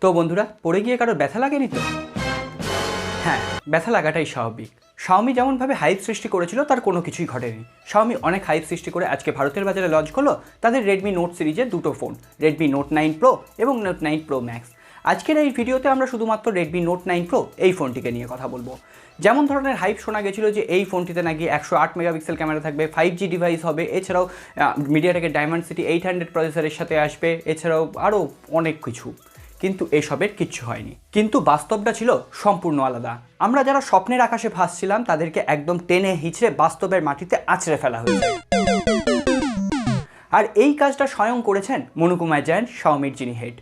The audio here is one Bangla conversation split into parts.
তো বন্ধুরা পড়ে গিয়ে কারো ব্যথা লাগেনি তো? হ্যাঁ, ব্যথা লাগাটাই স্বাভাবিক। Xiaomi যেমনভাবে হাইপ সৃষ্টি করেছিল তার কোনো কিছুই ঘটেনি। Xiaomi অনেক হাইপ সৃষ্টি করে আজকে ভারতের বাজারে লঞ্চ করলো তাদের Redmi Note সিরিজের দুটো ফোন, Redmi Note 9 Pro এবং Note 9 Pro Max। আজকের এই ভিডিওতে আমরা শুধুমাত্র Redmi Note 9 Pro এই ফোনটিকে নিয়ে কথা বলবো। যেমন ধরনের হাইপ শোনা গেছিল যে এই ফোনটিতে নাকি 108 মেগাপিক্সেল ক্যামেরা থাকবে, 5G ডিভাইস হবে, এছাড়াও মিডিয়াটেকের Dimensity 800 প্রসেসরের সাথে আসবে, এছাড়াও আরও অনেক কিছু। কিন্তু এসবের কিচ্ছু হয়নি, কিন্তু বাস্তবটা ছিল সম্পূর্ণ আলাদা। আমরা যারা স্বপ্নের আকাশে ভাসছিলাম তাদেরকে একদম টেনে হিচড়ে বাস্তবের মাটিতে আছড়ে ফেলা হয়েছে। আর এই কাজটা স্বয়ং করেছেন মনুকুমার জৈন, Xiaomiর যিনি হেড।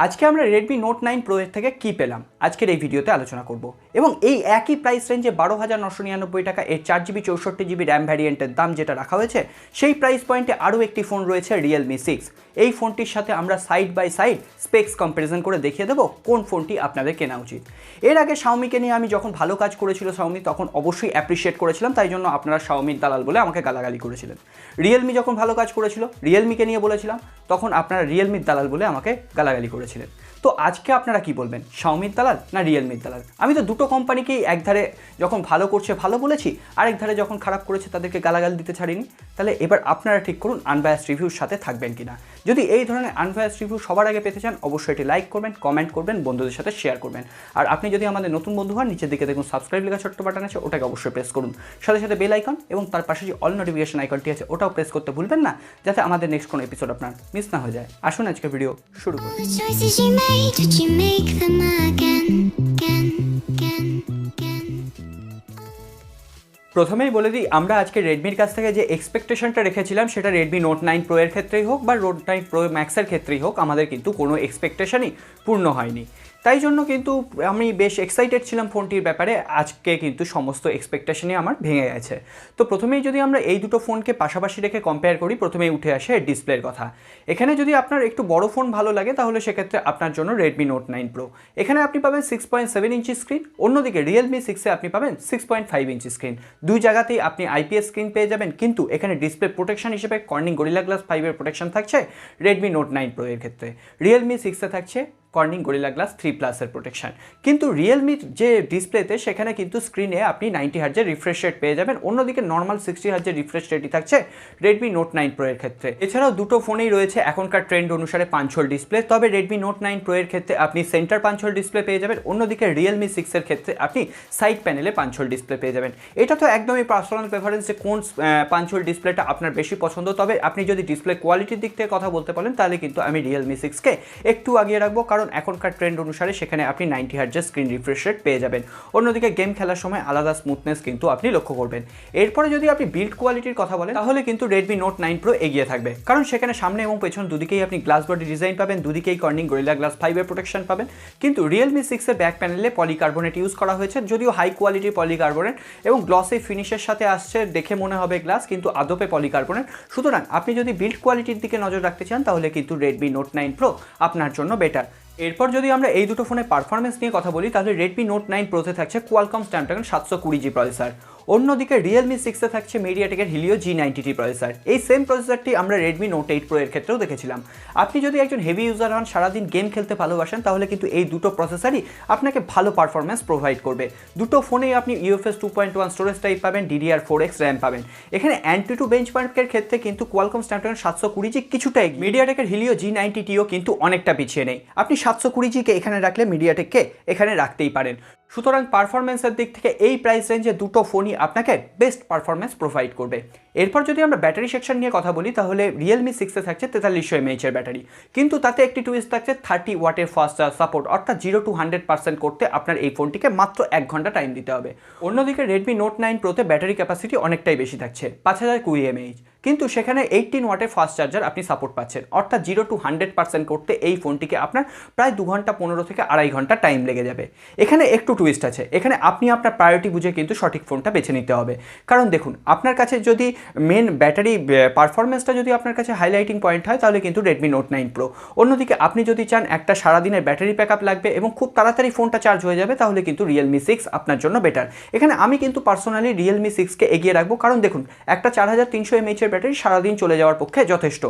আজকে আমরা Redmi Note 9 Pro এর থেকে কী পেলাম আজকের এই ভিডিওতে আলোচনা করব, এবং এই একই প্রাইস রেঞ্জে 12,999 টাকা এর 4GB 64GB র্যাম ভ্যারিয়েন্টের দাম যেটা রাখা হয়েছে, সেই প্রাইস পয়েন্টে আরও একটি ফোন রয়েছে Realme 6। এই ফোনটির সাথে আমরা side by side specs comparison করে দেখিয়ে দেবো কোন ফোনটি আপনাদের কেনা উচিত। এর আগে Xiaomiকে নিয়ে আমি যখন ভালো কাজ করেছিল Xiaomi তখন অবশ্যই অ্যাপ্রিসিয়েট করেছিলাম, তাই জন্য আপনারা Xiaomiর দালাল বলে আমাকে গালাগালি করেছিলেন। Realme যখন ভালো কাজ করেছিল Realmeকে নিয়ে বলেছিলাম, তখন আপনারা Realmeর দালাল বলে আমাকে গালাগালি করেছিলেন। তো আজকে আপনারা কি বলবেন, Xiaomiর দালাল না Realmeর দালাল? আমি তো দুটো কোম্পানিকেই একধারে যখন ভালো করছে ভালো বলেছি, আরেক ধারে যখন খারাপ করেছে তাদেরকে গালাগালি দিতে ছাড়িনি। তাহলে এবার আপনারা ঠিক করুন আনবায়াসড রিভিউর সাথে থাকবেন কিনা। যদি এই ধরনের আনবায়াসড রিভিউ সবার আগে পেতে চান অবশ্যই এটি লাইক করবেন, কমেন্ট করবেন, বন্ধুদের সাথে শেয়ার করবেন। আর আপনি যদি আমাদের নতুন বন্ধু হন, নিচের দিকে দেখুন সাবস্ক্রাইব লেখা ছোট্ট বাটন আছে, ওটাকে অবশ্যই প্রেস করুন। সাথে সাথে বেল আইকন এবং তার পাশে যে অল নোটিফিকেশন আইকনটি আছে ওটাও প্রেস করতে ভুলবেন না, যাতে আমাদের নেক্সট কোনো এপিসোড আপনার মিস না হয়ে যায়। আসুন আজকে ভিডিও শুরু করি। প্রথমেই বলে দিই, আমরা আজকে রেডমির কাছ থেকে যে এক্সপেকটেশনটা রেখেছিলাম সেটা Redmi Note 9 Pro এর ক্ষেত্রেই হোক বা Note 9 Pro Max এর ক্ষেত্রেই হোক, আমাদের কিন্তু কোনো এক্সপেকটেশনই পূর্ণ হয়নি। তাই জন্য কিন্তু আমি বেশ এক্সাইটেড ছিলাম ফোনটির ব্যাপারে। আজকে কিন্তু সমস্ত এক্সপেকটেশনই আমার ভেঙে গেছে। তো প্রথমেই যদি আমরা এই দুটো ফোনকে পাশাপাশি রেখে কম্পেয়ার করি, প্রথমেই উঠে আসে ডিসপ্লের কথা। এখানে যদি আপনার একটু বড় ফোন ভালো লাগে তাহলে সেক্ষেত্রে আপনার জন্য Redmi Note 9 Pro। এখানে আপনি পাবেন 6.7 ইঞ্চি স্ক্রিন, অন্যদিকে Realme 6-এ আপনি পাবেন 6.5 ইঞ্চি স্ক্রিন। দুই জায়গাতেই আপনি IPS স্ক্রিন পেয়ে যাবেন, কিন্তু এখানে ডিসপ্লে প্রোটেকশন হিসেবে Corning Gorilla Glass 5 এর প্রোটেকশন থাকছে Redmi Note 9 Pro এর ক্ষেত্রে। Realme 6-এ থাকছে Corning Gorilla Glass 3+ এর প্রোটেকশন। কিন্তু রিয়েলমির যে ডিসপ্লেতে সেখানে কিন্তু স্ক্রিনে আপনি 90 হার্জের রিফ্রেশ রেট পেয়ে যাবেন, অন্যদিকে নর্মাল 60 হার্জের রিফ্রেশ রেটই থাকছে Redmi Note 9 Pro এর ক্ষেত্রে। এছাড়াও দুটো ফোনেই রয়েছে এখনকার ট্রেন্ড অনুসারে পাঞ্চহোল ডিসপ্লে, তবে Redmi Note 9 Pro এর ক্ষেত্রে আপনি সেন্টার পাঞ্চহোল ডিসপ্লে পেয়ে যাবেন, অন্যদিকে Realme 6 এর ক্ষেত্রে আপনি সাইড প্যানেলে পাঞ্চহোল ডিসপ্লে পেয়ে যাবেন। এটা তো একদমই পার্সোনাল প্রেফারেন্স যে কোন পাঞ্চহোল ডিসপ্লেটা আপনার বেশি পছন্দ, তবে আপনি যদি ডিসপ্লে কোয়ালিটির দিক থেকে কথা বলতে পারেন তাহলে কিন্তু আমি Realme 6কে একটু আগিয়ে রাখবো, কারণ এখনকার ট্রেন্ড অনুসারে সেখানে আপনি 90 হার্জের স্ক্রিন রিফ্রেশ রেট পেয়ে যাবেন, অন্যদিকে গেম খেলার সময় আলাদা স্মুথনেস কিন্তু আপনি লক্ষ্য করবেন। এরপরে যদি আপনি বিল্ড কোয়ালিটির কথা বলেন তাহলে কিন্তু Redmi Note 9 Pro এগিয়ে থাকবে, কারণ সেখানে সামনে এবং পেছন দুদিকেই আপনি গ্লাস বডি ডিজাইন পাবেন, দুদিকেই Corning Gorilla Glass 5 এর প্রোটেকশন পাবেন। কিন্তু Realme 6 এর ব্যাক প্যানেলে পলিকার্বনেট ইউজ করা হয়েছে, যদিও হাই কোয়ালিটির পলিকার্বনেট এবং গ্লসি ফিনিশের সাথে আসছে, দেখে মনে হবে গ্লাস কিন্তু আদপে পলিকার্বনেট। সুতরাং আপনি যদি বিল্ড কোয়ালিটির দিকে নজর রাখতে চান তাহলে কিন্তু Redmi Note 9 Pro আপনার জন্য বেটার। এরপর যদি আমরা এই দুটো ফোনের পারফরমেন্স নিয়ে কথা বলি তাহলে Redmi Note 9 Pro তে থাকছে Qualcomm Snapdragon 720G প্রসেসর, অন্যদিকে Realme 6-এ থাকছে মিডিয়াটেকের Helio G90T প্রসেসর। এই সেম প্রসেসরটি আমরা Redmi Note 8 Pro এর ক্ষেত্রেও দেখেছিলাম। আপনি যদি একজন হেভি ইউজার হন, সারাদিন গেম খেলতে ভালোবাসেন, তাহলে কিন্তু এই দুটো প্রসেসরই আপনাকে ভালো পারফরমেন্স প্রোভাইড করবে। দুটো ফোনেই আপনি UFS 2.1 স্টোরেজ টাইপ পাবেন, DDR4X র্যাম পাবেন। এখানে অ্যান্টুটু বেঞ্চমার্কের ক্ষেত্রে কিন্তু Qualcomm Snapdragon 720G কিছুটা এগিয়ে, মিডিয়াটেকের Helio G90Tও কিন্তু অনেকটা পিছিয়ে নেই। আপনি 720Gকে এখানে রাখলে মিডিয়াটেককে এখানে রাখতেই পারেন। সুতরাং পারফরমেন্সের দিক থেকে এই প্রাইস রেঞ্জে দুটো ফোনই আপনাকে বেস্ট পারফরমেন্স প্রোভাইড করবে। এরপর যদি আমরা ব্যাটারি সেকশন নিয়ে কথা বলি তাহলে Realme 6-এ থাকছে 4300 mAh এর ব্যাটারি, কিন্তু তাতে একটি টুইস্ট থাকছে 30 ওয়াটের ফাস্ট চার্জ সাপোর্ট, অর্থাৎ 0 to 100% করতে আপনার এই ফোনটিকে মাত্র 1 ঘন্টা টাইম দিতে হবে। অন্যদিকে Redmi Note 9 Pro তে ব্যাটারি ক্যাপাসিটি অনেকটাই বেশি থাকছে 5020 mAh, কিন্তু সেখানে 18 ওয়াটের ফাস্ট চার্জার আপনি সাপোর্ট পাচ্ছেন, অর্থাৎ 0 to 100% করতে এই ফোনটিকে আপনার প্রায় 2 ঘন্টা 15 থেকে 2.5 ঘন্টা টাইম লেগে যাবে। এখানে একটু টুইস্ট আছে, এখানে আপনি আপনার প্রায়োরিটি বুঝে কিন্তু সঠিক ফোনটা বেছে নিতে হবে। কারণ দেখুন, আপনার কাছে যদি মেন ব্যাটারি পারফরমেন্সটা যদি আপনার কাছে হাইলাইটিং পয়েন্ট হয় তাহলে কিন্তু Redmi Note 9 Pro। অন্যদিকে আপনি যদি চান একটা সারাদিনের ব্যাটারি ব্যাকআপ লাগবে এবং খুব তাড়াতাড়ি ফোনটা চার্জ হয়ে যাবে তাহলে কিন্তু Realme 6 আপনার জন্য বেটার। এখানে আমি কিন্তু পার্সোনালি Realme 6কে এগিয়ে রাখবো, কারণ দেখুন একটা 4300 mAh এর ব্যাটারি সারাদিন চলে যাওয়ার পক্ষে যথেষ্ট।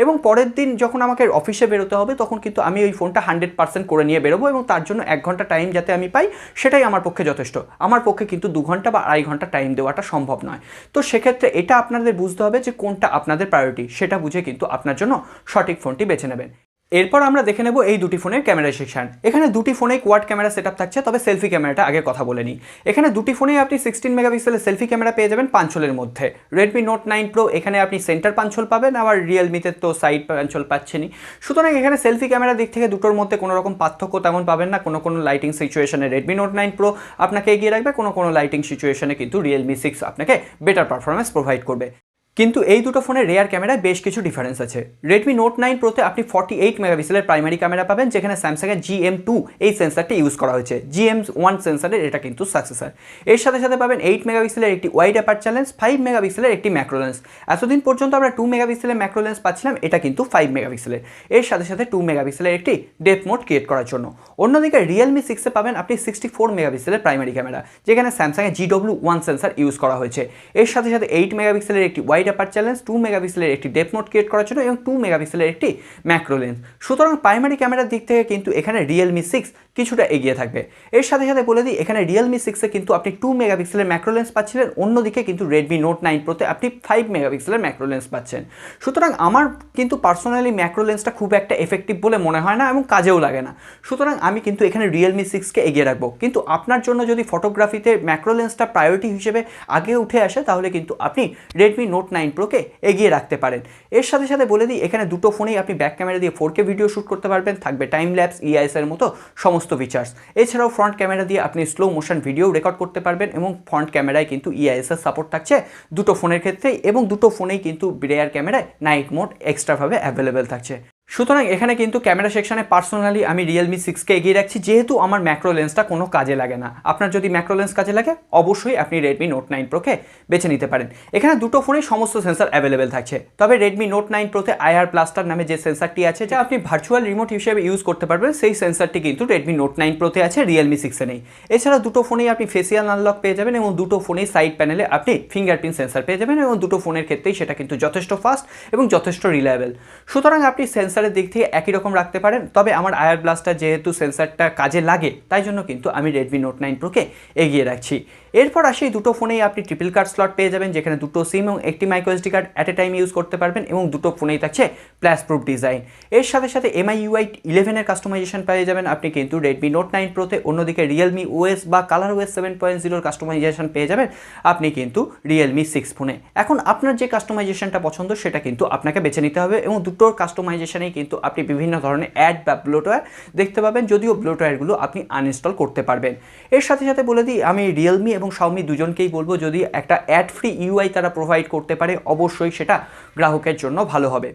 এবং পরের দিন যখন আমাকে অফিসে বেরোতে হবে তখন কিন্তু আমি ওই ফোনটা 100% করে নিয়ে বেরোবো, এবং তার জন্য 1 ঘন্টা টাইম যাতে আমি পাই সেটাই আমার পক্ষে যথেষ্ট। আমার পক্ষে কিন্তু 2 ঘন্টা বা 2.5 ঘন্টা টাইম দেওয়াটা সম্ভব নয়। তো সেক্ষেত্রে এটা আপনাদের বুঝতে হবে যে কোনটা আপনাদের প্রায়োরিটি, সেটা বুঝে কিন্তু আপনার জন্য সঠিক ফোনটি বেছে নেবেন। এরপর আমরা দেখে নেব এই দুটি ফোনের ক্যামেরা সেকশন। এখানে দুটি ফোনেই কোয়াড ক্যামেরা সেটআপ থাকছে, তবে সেলফি ক্যামেরাটা আগে কথা বলে নিই। এখানে দুটি ফোনেই আপনি 16 মেগাপিক্সেলের সেলফি ক্যামেরা পেয়ে যাবেন পাঞ্চলের মধ্যে। রেডমি নোট 9 প্রো এখানে আপনি সেন্টার পাঞ্চল পাবেন, আবার রিয়েলমিতে তো সাইড পাঞ্চল পাচ্ছেনই। সুতরাং এখানে সেলফি ক্যামেরার দিক থেকে দুটোর মধ্যে কোনো রকম পার্থক্য তেমন পাবেন না। কোনো লাইটিং সিচুয়েশনে রেডমি নোট 9 প্রো আপনাকে এগিয়ে রাখবে, কোনো লাইটিং সিচুয়েশনে কিন্তু রিয়েলমি 6 আপনাকে বেটার পারফরমেন্স প্রোভাইড করবে। কিন্তু এই দুটো ফোনের রেয়ার ক্যামেরায় বেশ কিছু ডিফারেন্স আছে। রেডমি নোট 9 প্রোতে আপনি 48 মেগাপিক্সেলের প্রাইমারি ক্যামেরা পাবেন, যেখানে স্যামসাংয়ের GM2 এই সেন্সারটি ইউজ করা হয়েছে। GM1 সেন্সারের এটা কিন্তু সাকসেসর। এর সাথে সাথে পাবেন 8 মেগাপিক্সেলের একটি ওয়াইড অ্যাপারচার লেন্স, 5 মেগাপিক্সেলের একটি ম্যাক্রো লেন্স। এতদিন পর্যন্ত আমরা 2 মেগাপিক্সেলের ম্যাক্রো লেন্স পাচ্ছিলাম, এটা কিন্তু 5 মেগাপিক্সেলের। এর সাথে সাথে 2 মেগাপিক্সেলের একটি ডেপথ মোড ক্রিয়েট করার জন্য। অন্যদিকে রিয়েলমি 6-এ পাবেন আপনি 64 মেগাপিক্সেলের প্রাইমারি ক্যামেরা, যেখানে স্যামসাংয়ের GW1 সেন্সার ইউজ করা হয়েছে। এর সাথে সাথে 8 মেগাপিক্সেলের একটি ওয়াইড অ্যাপারচার লেন্স, 2 মেগাপিক্সেলের একটি ডেপথ মোড ক্রিয়েট করার জন্য, এবং 2 মেগাপিক্সেলের একটি ম্যাক্রো লেন্স। সুতরাং প্রাইমারি ক্যামেরার দিক থেকে কিন্তু এখানে রিয়েলমি 6 কিছুটা এগিয়ে থাকবে। এর সাথে সাথে বলে দিই, এখানে রিয়েলমি 6-এ কিন্তু আপনি 2 মেগাপিক্সেলের ম্যাক্রো লেন্স পাচ্ছিলেন, অন্যদিকে কিন্তু রেডমি নোট 9 প্রোতে আপনি 5 মেগাপিক্সেলের ম্যাক্রো লেন্স পাচ্ছেন। সুতরাং আমার কিন্তু পার্সোনালি ম্যাক্রো লেন্সটা খুব একটা এফেক্টিভ বলে মনে হয় না, এবং কাজেও লাগে না। সুতরাং আমি কিন্তু এখানে রিয়েলমি 6-কে এগিয়ে রাখবো। কিন্তু আপনার জন্য যদি ফটোগ্রাফিতে ম্যাক্রো লেন্সটা প্রায়োরিটি হিসেবে আগে উঠে আসে, তাহলে কিন্তু আপনি রেডমি নোট 9 প্রোকে এগিয়ে রাখতে পারেন। এর সাথে সাথে বলে দিই, এখানে দুটো ফোনেই আপনি ব্যাক ক্যামেরা দিয়ে 4K ভিডিও শ্যুট করতে পারবেন, থাকবে টাইম ল্যাপস, EIS এর মতো সমস্ত ফিচার্স। এছাড়াও ফ্রন্ট ক্যামেরা দিয়ে আপনি স্লো মোশন ভিডিও রেকর্ড করতে পারবেন, এবং ফ্রন্ট ক্যামেরায় কিন্তু EIS এর সাপোর্ট থাকছে দুটো ফোনের ক্ষেত্রেই, এবং দুটো ফোনেই কিন্তু রেয়ার ক্যামেরায় নাইট মোড এক্সট্রাভাবে অ্যাভেলেবেল থাকছে। সুতরাং এখানে কিন্তু ক্যামেরা সেকশনে পার্সোনালি আমি রিয়েলমি 6-কে এগিয়ে রাখছি, যেহেতু আমার ম্যাক্রো লেন্সটা কোনো কাজে লাগে না। আপনার যদি ম্যাক্রো লেন্স কাজে লাগে, অবশ্যই আপনি রেডমি নোট 9 প্রোকে বেছে নিতে পারেন। এখানে দুটো ফোনেই সমস্ত সেন্সার অ্যাভেলেবেল থাকছে, তবে রেডমি নোট 9 প্রোতে IR প্লাস্টার নামে যে সেন্সারটি আছে, যা আপনি ভার্চুয়াল রিমোট হিসেবে ইউজ করতে পারবেন, সেই সেন্সারটি কিন্তু রেডমি নোট 9 প্রোতে আছে, রিয়েলমি 6-এ নেই। এছাড়া দুটো ফোনেই আপনি ফেসিয়াল আনলক পেয়ে যাবেন, এবং দুটো ফোনেই সাইড প্যানেলে আপনি ফিঙ্গারপ্রিন্ট সেন্সার পেয়ে যাবেন, এবং দুটো ফোনের ক্ষেত্রেই সেটা কিন্তু যথেষ্ট ফাস্ট এবং যথেষ্ট রিলায়েবল। সুতরাং আপনি সেন্সারের দিক থেকে একই রকম রাখতে পারেন, তবে আমার IR ব্লাস্টার যেহেতু সেন্সারটা কাজে লাগে, তাই জন্য কিন্তু আমি রেডমি নোট 9 প্রোকে এগিয়ে রাখছি। এরপর আসি দুটো ফোনেই আপনি ট্রিপল কার্ড স্লট পেয়ে যাবেন, যেখানে দুটো সিম এবং একটি micro SD card at a time use করতে পারবেন, এবং দুটো ফোনেই থাকছে প্লাস প্রুফ ডিজাইন। এর সাথে সাথে MIUI 11-এর কাস্টমাইজেশন পেয়ে যাবেন আপনি কিন্তু রেডমি নোট 9 প্রোতে। অন্যদিকে রিয়েলমি OS বা কালার OS 7.0-র কাস্টমাইজেশন পেয়ে যাবেন আপনি কিন্তু রিয়েলমি 6 ফোনে। এখন আপনার যে কাস্টমাইজেশনটা পছন্দ সেটা কিন্তু আপনাকে বেছে নিতে হবে, এবং দুটোর কাস্টমাইজেশনেই কিন্তু আপনি বিভিন্ন ধরনের অ্যাড বা ব্লোটওয়্যার দেখতে পাবেন, যদিও ব্লোটওয়্যারগুলো আপনি আনইনস্টল করতে পারবেন। এর সাথে সাথে বলে দিই, আমি রিয়েলমি এবং শাওমি দুজনকেই বলবো, যদি একটা অ্যাড ফ্রি UI তারা প্রোভাইড করতে পারে, অবশ্যই সেটা গ্রাহকের জন্য ভালো হবে।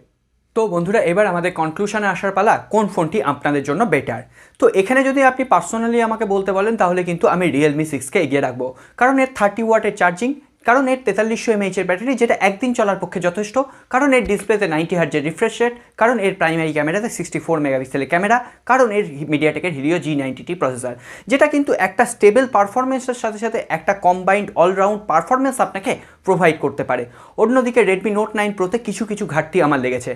তো বন্ধুরা, এবার আমাদের কনক্লুশনে আসার পালা, কোন ফোনটি আপনাদের জন্য বেটার। তো এখানে যদি আপনি পার্সোনালি আমাকে বলতে বলেন, তাহলে কিন্তু আমি রিয়েলমি 6-কে এগিয়ে রাখবো, কারণ এর 30 ওয়াটের চার্জিং, কারণ এর 4300 mAh ব্যাটারি, যেটা একদিন চলার পক্ষে যথেষ্ট, কারণ এর ডিসপ্লেতে 90 হার্জের রিফ্রেশ রেট, কারণ এর প্রাইমারি ক্যামেরাতে 64 মেগাপিক্সেলের ক্যামেরা, কারণ এর মিডিয়াটেকের হিলিও G90T প্রসেসর, যেটা কিন্তু একটা স্টেবল পারফরমেন্সের সাথে সাথে একটা কম্বাইন্ড অলরাউন্ড পারফরমেন্স আপনাকে প্রোভাইড করতে পারে। অন্যদিকে রেডমি নোট 9 প্রোতে কিছু ঘাটতি আমার লেগেছে।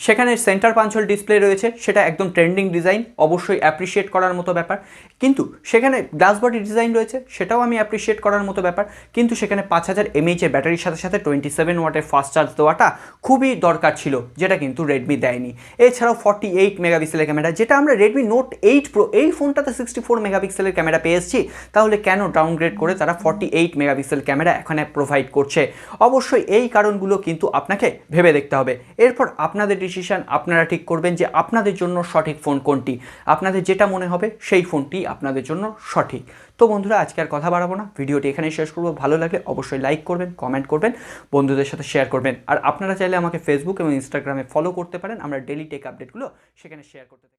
সেখানে সেন্টার পাঞ্চল ডিসপ্লে রয়েছে, সেটা একদম ট্রেন্ডিং ডিজাইন, অবশ্যই অ্যাপ্রিসিয়েট করার মতো ব্যাপার। কিন্তু সেখানে গ্লাস বডি ডিজাইন রয়েছে, সেটাও আমি অ্যাপ্রিসিয়েট করার মতো ব্যাপার। কিন্তু সেখানে 5000 mAh এর ব্যাটারির সাথে সাথে 27 ওয়াটের ফাস্ট চার্জ দেওয়াটা খুবই দরকার ছিল, যেটা কিন্তু রেডমি দেয়নি। এছাড়াও 48 মেগাপিক্সেলের ক্যামেরা, যেটা আমরা রেডমি নোট 8 প্রো এই ফোনটাতে 64 মেগাপিক্সেলের ক্যামেরা পেয়ে এসেছি, তাহলে কেন ডাউনগ্রেড করে তারা 48 মেগাপিক্সেল ক্যামেরা এখানে প্রোভাইড করছে? অবশ্যই এই কারণগুলো কিন্তু আপনাকে ভেবে দেখতে হবে। এরপর আপনাদের ডিসিশন, আপনারা ঠিক করবেন যে আপনাদের জন্য সঠিক ফোন কোনটি। আপনাদের যেটা মনে হবে সেই ফোনটি আপনাদের জন্য সঠিক। তো বন্ধুরা, আজকে আর কথা বাড়াবো না, ভিডিওটি এখানেই শেষ করবো। ভালো লাগলে অবশ্যই লাইক করবেন, কমেন্ট করবেন, বন্ধুদের সাথে শেয়ার করবেন। আর আপনারা চাইলে আমাকে ফেসবুক এবং ইনস্টাগ্রামে ফলো করতে পারেন, আমরা ডেইলি টেক আপডেটগুলো সেখানে শেয়ার করতে থাকি।